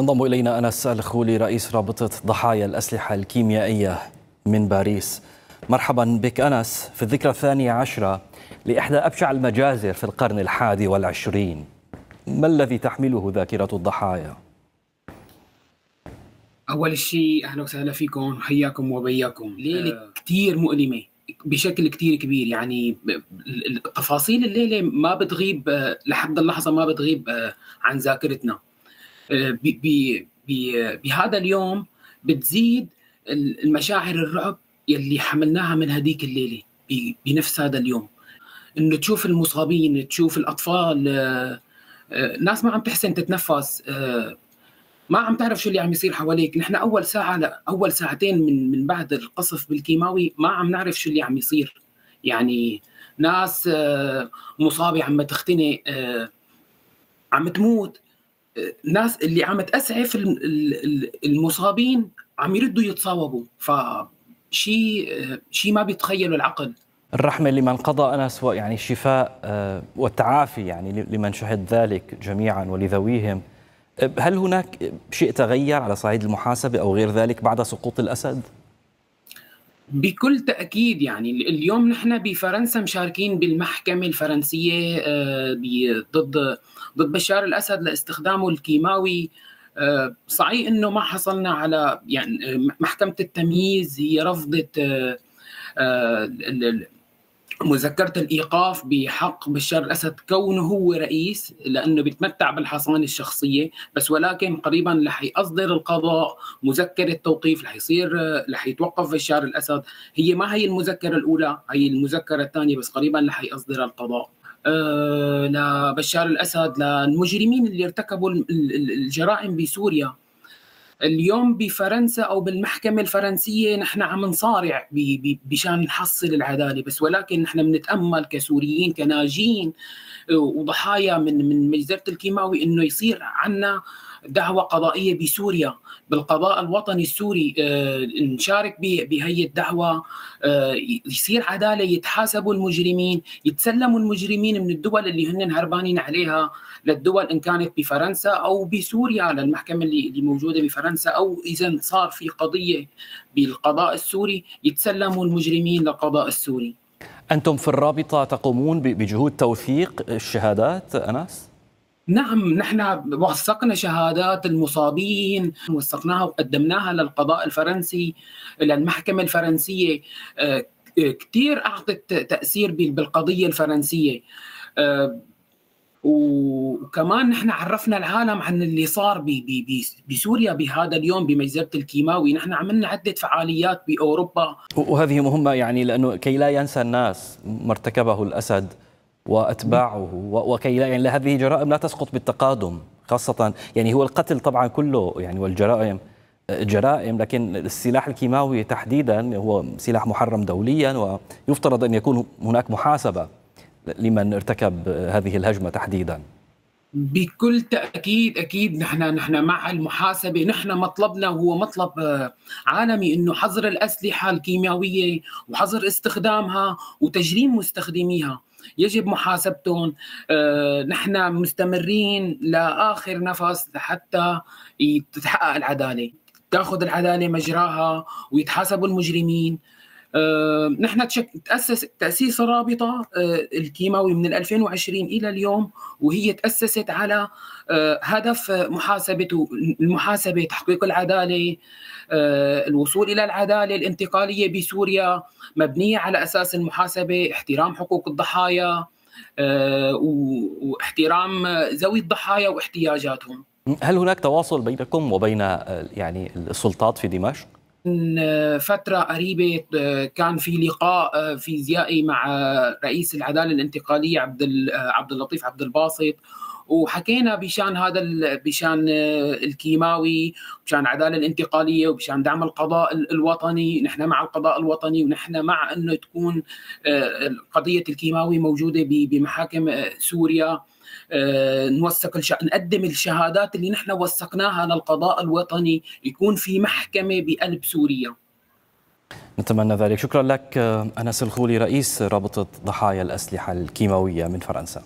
انضم إلينا أنس الخولي رئيس رابطة ضحايا الأسلحة الكيميائية من باريس. مرحبا بك أنس. في الذكرى 12 لإحدى أبشع المجازر في القرن 21، ما الذي تحمله ذاكرة الضحايا؟ أول شيء أهلا وسهلا فيكم، حياكم وبياكم. ليلة كتير مؤلمة بشكل كتير كبير، يعني التفاصيل الليلة ما بتغيب لحد اللحظة، ما بتغيب عن ذاكرتنا. بهذا اليوم بتزيد المشاعر الرعب يلي حملناها من هذيك الليلة بنفس هذا اليوم. إنه تشوف المصابين، تشوف الأطفال، ناس ما عم تحسن تتنفس، ما عم تعرف شو اللي عم يصير حواليك. نحن اول ساعه اول ساعتين من بعد القصف بالكيماوي ما عم نعرف شو اللي عم يصير. يعني ناس مصابه عم تختنق، عم تموت، ناس اللي عم تأسعف المصابين عم يردوا يتصاوبوا. شيء ما بيتخيله العقل. الرحمة لمن قضى أنس، يعني الشفاء والتعافي يعني لمن شهد ذلك جميعا ولذويهم. هل هناك شيء تغير على صعيد المحاسبة أو غير ذلك بعد سقوط الأسد؟ بكل تأكيد. يعني اليوم نحن بفرنسا مشاركين بالمحكمة الفرنسية ضد بشار الأسد لاستخدامه الكيماوي. صحيح انه ما حصلنا على، يعني محكمة التمييز هي رفضت مذكرة الإيقاف بحق بشار الأسد كونه هو رئيس، لأنه بيتمتع بالحصانة الشخصية بس. ولكن قريبا رح يصدر القضاء مذكرة توقيف، رح يتوقف بشار الأسد. هي المذكرة الأولى، هي المذكرة الثانية، بس قريبا رح يصدر القضاء لبشار الأسد، للمجرمين اللي ارتكبوا الجرائم بسوريا. اليوم بفرنسا او بالمحكمه الفرنسيه نحن عم نصارع بشان نحصل العداله بس. ولكن نحن بنتامل كسوريين كناجين وضحايا من مجزره الكيماوي انه يصير عنا دعوه قضائيه بسوريا بالقضاء الوطني السوري، نشارك بهي الدعوه، يصير عداله، يتحاسبوا المجرمين، يتسلموا المجرمين من الدول اللي هن هربانين عليها للدول، ان كانت بفرنسا او بسوريا للمحكمه اللي موجوده بفرنسا، او اذا صار في قضيه بالقضاء السوري يتسلموا المجرمين للقضاء السوري. أنتم في الرابطة تقومون بجهود توثيق الشهادات أنس؟ نعم، نحن وثقنا شهادات المصابين، وثقناها وقدمناها للقضاء الفرنسي، للمحكمة الفرنسية. كثير أعطت تأثير بالقضية الفرنسية. وكمان نحن عرفنا العالم عن اللي صار بسوريا بهذا اليوم بمجزرة الكيماوي. نحن عملنا عدة فعاليات بأوروبا، وهذه مهمة يعني لأنه كي لا ينسى الناس ما ارتكبه الأسد وأتباعه، وكي لا، يعني هذه جرائم لا تسقط بالتقادم، خاصة يعني هو القتل طبعا كله يعني والجرائم جرائم، لكن السلاح الكيماوي تحديدا هو سلاح محرم دوليا، ويفترض أن يكون هناك محاسبة لمن ارتكب هذه الهجمة تحديدا. بكل تأكيد. أكيد نحن مع المحاسبة. نحن مطلبنا هو مطلب عالمي، إنه حظر الأسلحة الكيميائية وحظر استخدامها وتجريم مستخدميها يجب محاسبتهم. نحن مستمرين لآخر نفس لحتى تتحقق العدالة، تأخذ العدالة مجراها ويتحاسبوا المجرمين. نحن تأسس تأسيس رابطة الكيماوي من 2020 إلى اليوم، وهي تأسست على هدف المحاسبة، تحقيق العدالة، الوصول إلى العدالة الانتقالية بسوريا مبنية على أساس المحاسبة، احترام حقوق الضحايا، واحترام ذوي الضحايا واحتياجاتهم. هل هناك تواصل بينكم وبين يعني السلطات في دمشق؟ من فترة قريبة كان في لقاء فيزيائي مع رئيس العدالة الانتقالية عبد اللطيف عبد الباسط، وحكينا بشان الكيماوي، بشان العدالة الانتقالية، وبشان دعم القضاء الوطني. نحن مع القضاء الوطني، ونحن مع انه تكون قضية الكيماوي موجودة بمحاكم سوريا. نقدم الشهادات اللي نحن وثقناها للقضاء الوطني، يكون في محكمة بقلب سوريا. نتمنى ذلك. شكرا لك أنس الخولي رئيس رابطة ضحايا الأسلحة الكيماوية من فرنسا.